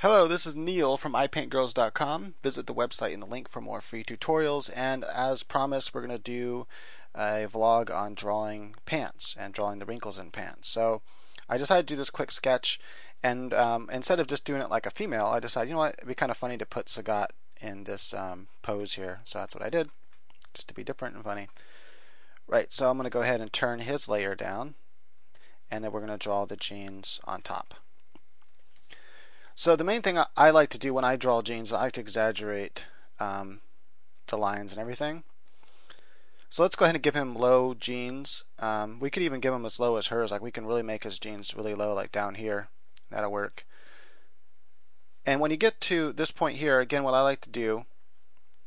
Hello, this is Neil from iPaintGirls.com. Visit the website in the link for more free tutorials. And as promised, we're going to do a vlog on drawing pants and drawing the wrinkles in pants. So I decided to do this quick sketch, and instead of just doing it like a female, I decided, you know what, it'd be kind of funny to put Sagat in this pose here. So that's what I did, just to be different and funny. Right, so I'm going to go ahead and turn his layer down, and then we're going to draw the jeans on top. So the main thing I like to do when I draw jeans, I like to exaggerate the lines and everything. So let's go ahead and give him low jeans. We could even give him as low as hers. Like we can really make his jeans really low, like down here. That'll work. And when you get to this point here, again, what I like to do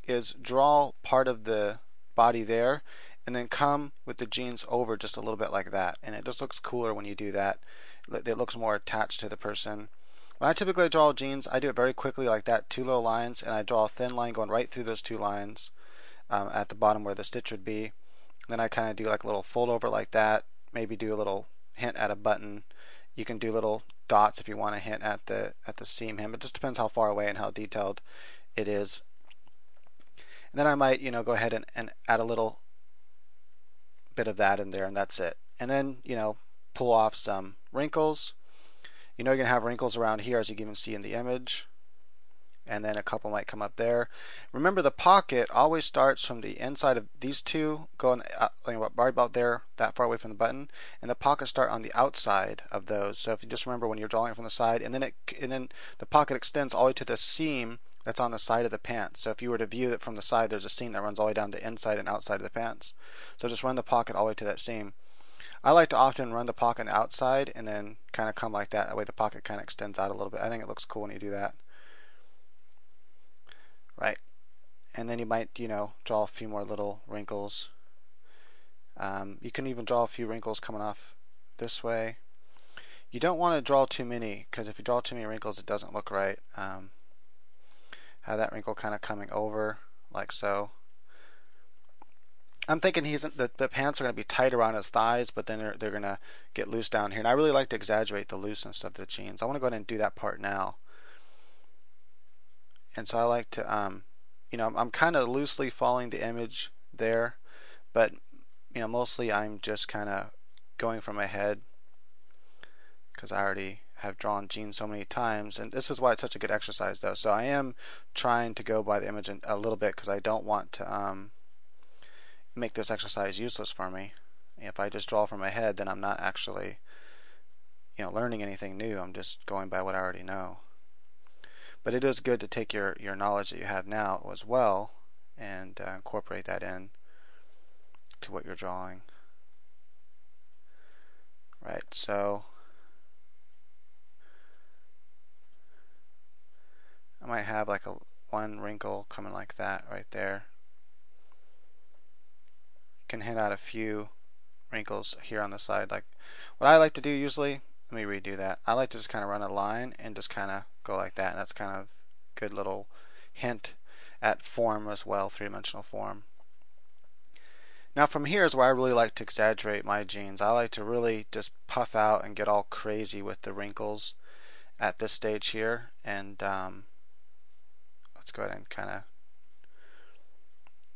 is draw part of the body there, and then come with the jeans over just a little bit like that. And it just looks cooler when you do that. It looks more attached to the person. When I typically draw jeans, I do it very quickly like that, two little lines, and I draw a thin line going right through those two lines at the bottom where the stitch would be. Then I kind of do like a little fold over like that, maybe do a little hint at a button. You can do little dots if you want to hint at the seam hem. It just depends how far away and how detailed it is. And then I might, go ahead and add a little bit of that in there, and that's it. And then, pull off some wrinkles. You're going to have wrinkles around here, as you can even see in the image, and then a couple might come up there. Remember, the pocket always starts from the inside of these two, going right about there, that far away from the button, and the pockets start on the outside of those. So if you just remember when you're drawing it from the side, and then the pocket extends all the way to the seam that's on the side of the pants. So if you were to view it from the side, there's a seam that runs all the way down the inside and outside of the pants. So just run the pocket all the way to that seam. I like to often run the pocket on the outside and then kind of come like that. That way the pocket kind of extends out a little bit. I think it looks cool when you do that. Right. And then you might, draw a few more little wrinkles. You can even draw a few wrinkles coming off this way. You don't want to draw too many, because if you draw too many wrinkles, it doesn't look right. Have that wrinkle kind of coming over, like so. I'm thinking the pants are going to be tight around his thighs, but then they're going to get loose down here. And I really like to exaggerate the looseness of the jeans. I want to go ahead and do that part now. And so I like to, I'm kind of loosely following the image there, but mostly I'm just kind of going from my head because I already have drawn jeans so many times. And this is why it's such a good exercise, though. So I am trying to go by the image a little bit because I don't want to make this exercise useless for me. If I just draw from my head, then I'm not actually learning anything new. I'm just going by what I already know. But it is good to take your knowledge that you have now as well and incorporate that in to what you're drawing. Right, so I might have like one wrinkle coming like that right there. Can hint out a few wrinkles here on the side. Like what I like to do usually, let me redo that. I like to just kind of run a line and just kind of go like that, and that's kind of a good little hint at form as well, three-dimensional form. Now from here is where I really like to exaggerate my jeans. I like to really just puff out and get all crazy with the wrinkles at this stage here, and let's go ahead and kind of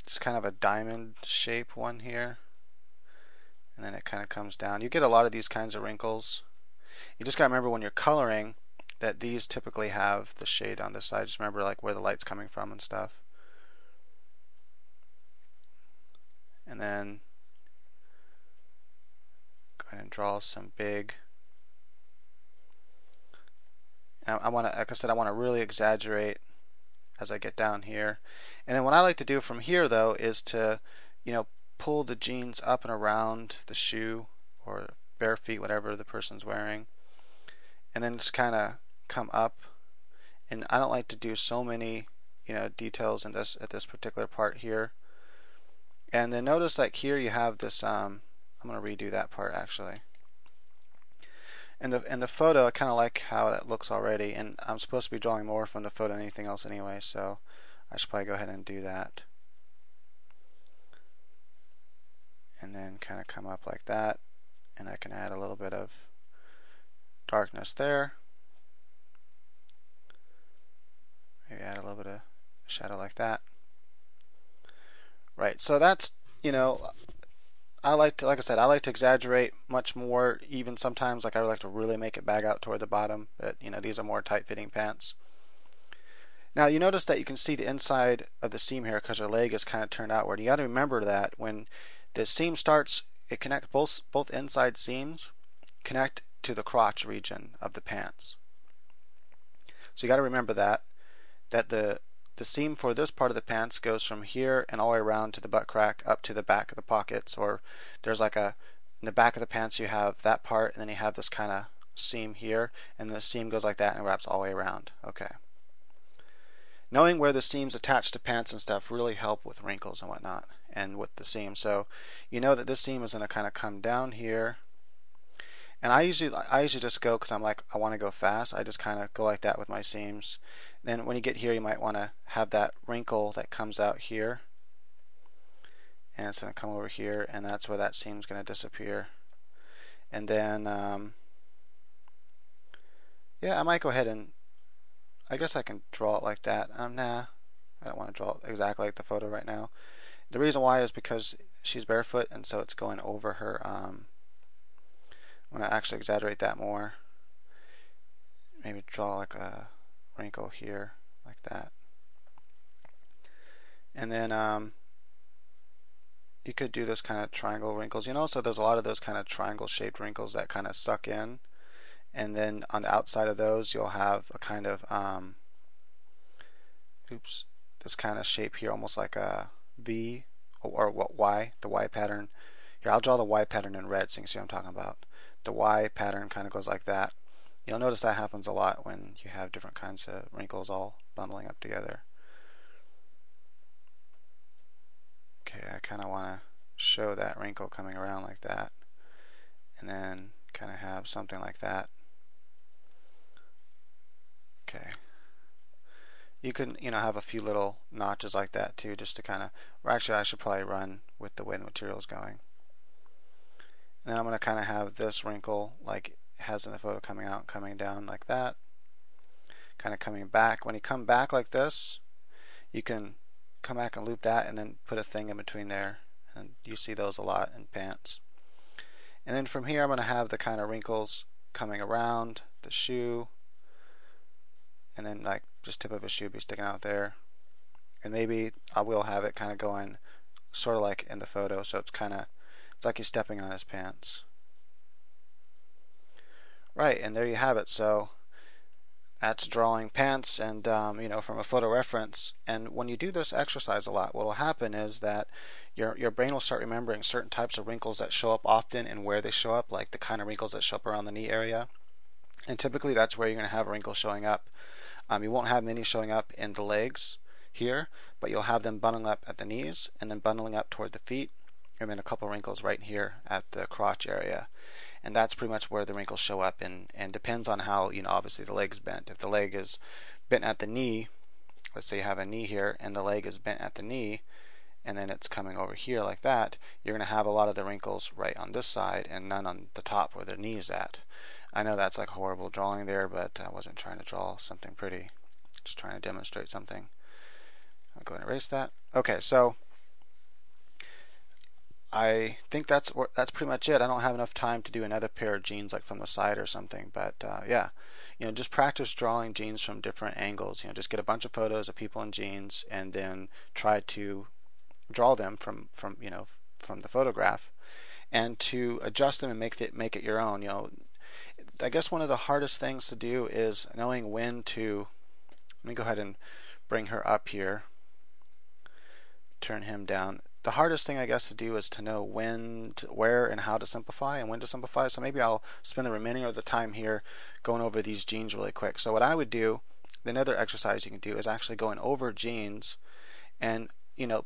just kind of a diamond shape one here, and then it kind of comes down. You get a lot of these kinds of wrinkles. You just got to remember when you're coloring that these typically have the shade on this side. Just remember like where the light's coming from and stuff. And then go ahead and draw some big. Now I want to, like I said, I want to really exaggerate as I get down here. And then what I like to do from here though is to, pull the jeans up and around the shoe or bare feet, whatever the person's wearing, and then just kind of come up. And I don't like to do so many, details in this at this particular part here. And then notice like here you have this. I'm going to redo that part actually. And the photo, I kind of like how that looks already, and I'm supposed to be drawing more from the photo than anything else anyway, so I should probably go ahead and do that. And then kind of come up like that, and I can add a little bit of darkness there. shadow like that. Right, so that's, I like to, like I said, I like to exaggerate much more, even sometimes, like I would like to really make it bag out toward the bottom, but these are more tight-fitting pants. Now you notice that you can see the inside of the seam here because her leg is kind of turned outward. You got to remember that when the seam starts, it connects both inside seams connect to the crotch region of the pants. So you got to remember that the seam for this part of the pants goes from here and all the way around to the butt crack up to the back of the pockets, or there's like in the back of the pants you have that part, and then you have this kind of seam here, and the seam goes like that and wraps all the way around. Okay. Knowing where the seams attach to pants and stuff really help with wrinkles and whatnot, and with the seam. So you know that this seam is going to kind of come down here, and I usually just go, because I'm like, I want to go fast, I just kind of go like that with my seams. Then when you get here, you might want to have that wrinkle that comes out here, and it's going to come over here, and that's where that seam's going to disappear. And then yeah, I might go ahead and, I guess I can draw it like that. Nah, I don't want to draw it exactly like the photo right now. The reason why is because she's barefoot, and so it's going over her. I'm going to actually exaggerate that more. Maybe draw like a wrinkle here, like that. And then you could do this kind of triangle wrinkles. So there's a lot of those kind of triangle shaped wrinkles that kind of suck in. And then on the outside of those, you'll have a kind of, this kind of shape here, almost like a V or what Y, the Y pattern. Here, I'll draw the Y pattern in red so you can see what I'm talking about. The Y pattern kind of goes like that. You'll notice that happens a lot when you have different kinds of wrinkles all bundling up together. Okay, I kind of want to show that wrinkle coming around like that, and then kind of have something like that. Okay. You can, have a few little notches like that too, just to kind of, or actually I should probably run with the way the material is going. And then I'm going to kind of have this wrinkle like it has in the photo, coming out, coming down like that, kind of coming back. When you come back like this, you can come back and loop that and then put a thing in between there, and you see those a lot in pants. And then from here I'm going to have the kind of wrinkles coming around the shoe, and then like just tip of a shoe be sticking out there, and maybe I will have it kind of going sort of like in the photo, so it's like he's stepping on his pants. Right, and there you have it. So that's drawing pants, and from a photo reference. And when you do this exercise a lot, what will happen is that your brain will start remembering certain types of wrinkles that show up often and where they show up, like the kind of wrinkles that show up around the knee area. And typically that's where you're going to have wrinkles showing up. You won't have many showing up in the legs here, but you'll have them bundling up at the knees and then bundling up toward the feet, and then a couple wrinkles right here at the crotch area. And that's pretty much where the wrinkles show up, and depends on how, obviously the leg's bent. If the leg is bent at the knee, let's say you have a knee here and the leg is bent at the knee, and then it's coming over here like that, you're going to have a lot of the wrinkles right on this side and none on the top where the knee is at. I know that's like horrible drawing there, but I wasn't trying to draw something pretty, just trying to demonstrate something. I'll go ahead and erase that. Okay, so I think that's pretty much it. I don't have enough time to do another pair of jeans like from the side or something, but yeah, just practice drawing jeans from different angles. Just get a bunch of photos of people in jeans and then try to draw them from the photograph, and to adjust them and make it your own. I guess one of the hardest things to do is knowing when to. Let me go ahead and bring her up here. Turn him down. The hardest thing I guess to do is to know when, where, and how to simplify, and when to simplify. So maybe I'll spend the remaining of the time here going over these jeans really quick. So what I would do, another exercise you can do, is actually going over jeans and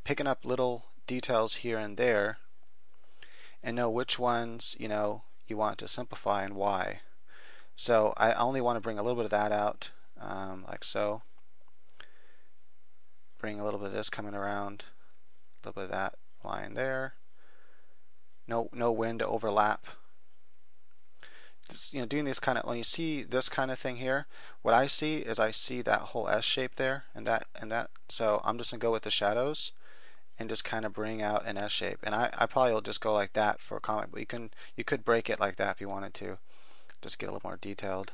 picking up little details here and there, and know which ones you want to simplify and why. So I only want to bring a little bit of that out, like so. Bring a little bit of this coming around, a little bit of that line there. No when to overlap. this, doing these kind of, when you see this kind of thing here, what I see is I see that whole S shape there and that. So I'm just gonna go with the shadows and just kind of bring out an S shape. And I probably will just go like that for a comic, but you could break it like that if you wanted to. Just get a little more detailed.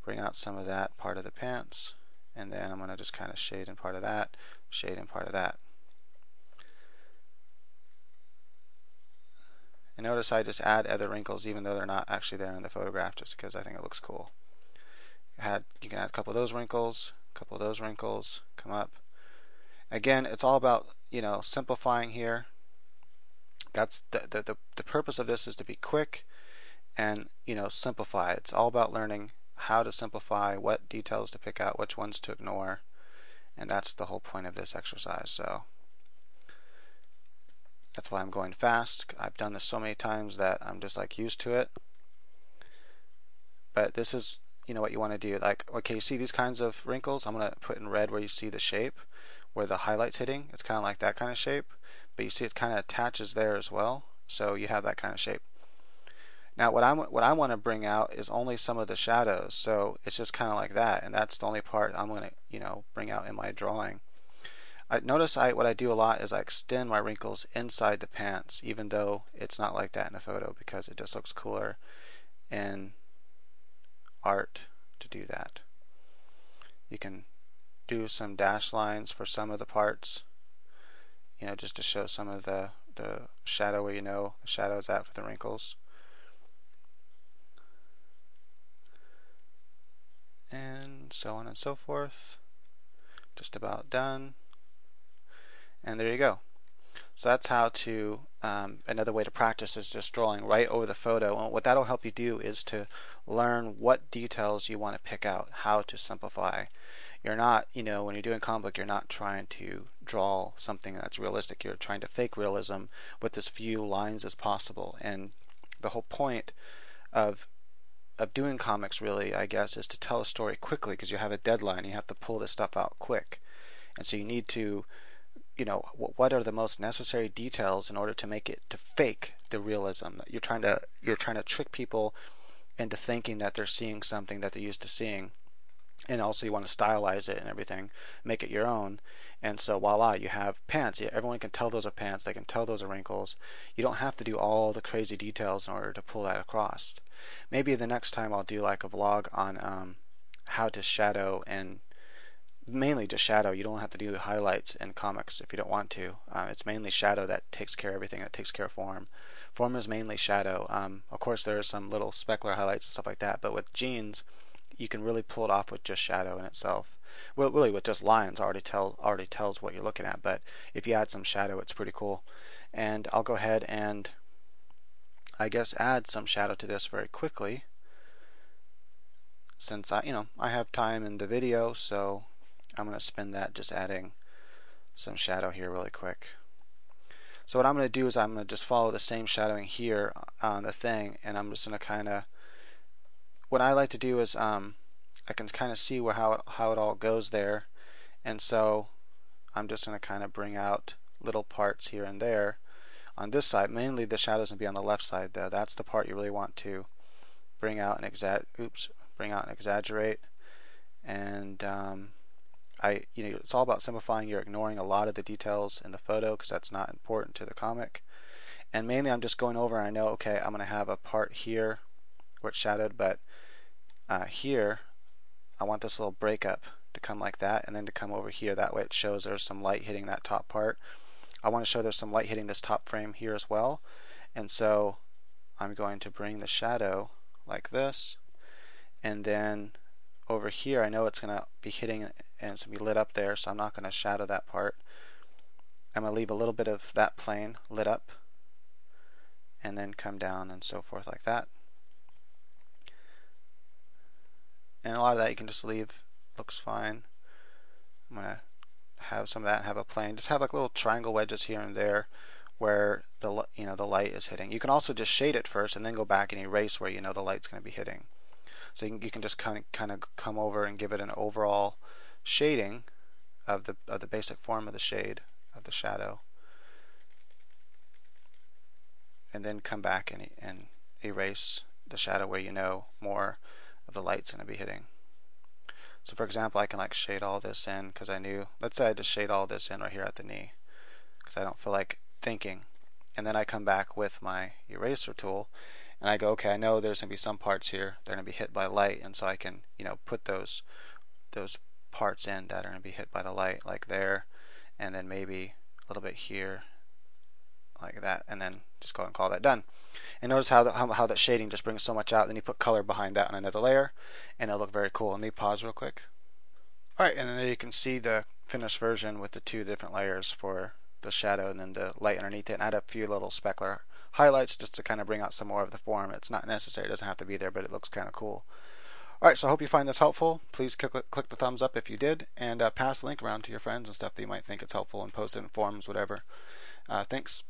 Bring out some of that part of the pants, and then I'm gonna just kind of shade in part of that, shade in part of that. And notice I just add other wrinkles even though they're not actually there in the photograph, just because I think it looks cool. You can add a couple of those wrinkles, a couple of those wrinkles, come up. Again, it's all about, simplifying here. That's the purpose of this, is to be quick and, simplify. It's all about learning how to simplify, what details to pick out, which ones to ignore, and that's the whole point of this exercise. So that's why I'm going fast. I've done this so many times that I'm just like used to it. But this is, what you want to do. Like, okay, you see these kinds of wrinkles? I'm going to put in red where you see the shape, where the highlight's hitting. It's kind of like that kind of shape. But you see it kind of attaches there as well. So you have that kind of shape. Now what I want to bring out is only some of the shadows. So it's just kind of like that. And that's the only part I'm going to, bring out in my drawing. Notice what I do a lot is I extend my wrinkles inside the pants, even though it's not like that in the photo, because it just looks cooler in art to do that. You can do some dash lines for some of the parts, just to show some of the shadow where the shadow is at for the wrinkles. And so on and so forth. Just about done. And there you go. So that's how to, another way to practice is just drawing right over the photo. And what that'll help you do is to learn what details you want to pick out, how to simplify. You're not, when you're doing comic book, you're not trying to draw something that's realistic. You're trying to fake realism with as few lines as possible. And the whole point of doing comics, really, I guess, is to tell a story quickly, because you have a deadline. You have to pull this stuff out quick. And so you need to, what are the most necessary details in order to make it, to fake the realism. You're trying to trick people into thinking that they're seeing something that they're used to seeing. And also you want to stylize it and everything, make it your own. And so voila, you have pants. Everyone can tell those are pants. They can tell those are wrinkles. You don't have to do all the crazy details in order to pull that across. Maybe the next time I'll do like a vlog on how to shadow, and mainly just shadow. You don't have to do highlights in comics if you don't want to. It's mainly shadow that takes care of everything, that takes care of form. Form is mainly shadow. Of course there are some little specular highlights and stuff like that, but with jeans you can really pull it off with just shadow in itself. Well, really with just lines already tells what you're looking at, but if you add some shadow, it's pretty cool. And I'll go ahead and I guess add some shadow to this very quickly, since I have time in the video, so I'm going to spend that just adding some shadow here really quick. So what I'm going to do is I'm going to just follow the same shadowing here on the thing, and I'm just going to kind of, what I like to do is I can kind of see how it all goes there, and so I'm just going to kind of bring out little parts here and there on this side. Mainly the shadow's going to be on the left side though. That's the part you really want to bring out and exaggerate. And it's all about simplifying. You're ignoring a lot of the details in the photo because that's not important to the comic. And mainly I'm just going over, and I know, okay, I'm going to have a part here where it's shadowed, but here I want this little breakup to come like that, and then to come over here. That way it shows there's some light hitting that top part. I want to show there's some light hitting this top frame here as well, and so I'm going to bring the shadow like this, and then over here I know it's going to be hitting and it's going to be lit up there, so I'm not going to shadow that part. I'm going to leave a little bit of that plane lit up and then come down and so forth like that. And a lot of that you can just leave, looks fine. I'm going to have some of that and have a plane. Just have like little triangle wedges here and there where the light is hitting. You can also just shade it first and then go back and erase where the light's going to be hitting. So you can just kind of come over and give it an overall shading of the basic form of the shade of the shadow, and then come back and erase the shadow where you know more of the light's going to be hitting. So for example, I can like shade all this in because I knew, let's say I just shade all this in right here at the knee because I don't feel like thinking. And then I come back with my eraser tool and I go, okay, I know there's going to be some parts here that are going to be hit by light, and so I can, put those parts in that are going to be hit by the light, like there, and then maybe a little bit here, like that, and then just go ahead and call that done. And notice how that shading just brings so much out. Then you put color behind that on another layer, and it'll look very cool. Let me pause real quick. Alright, and then there you can see the finished version with the two different layers for the shadow and then the light underneath it. And I had a few little specular highlights just to kind of bring out some more of the form. It's not necessary, it doesn't have to be there, but it looks kind of cool. Alright, so I hope you find this helpful. Please click the thumbs up if you did, and pass the link around to your friends and stuff that you might think it's helpful, and post it in forums, whatever. Thanks.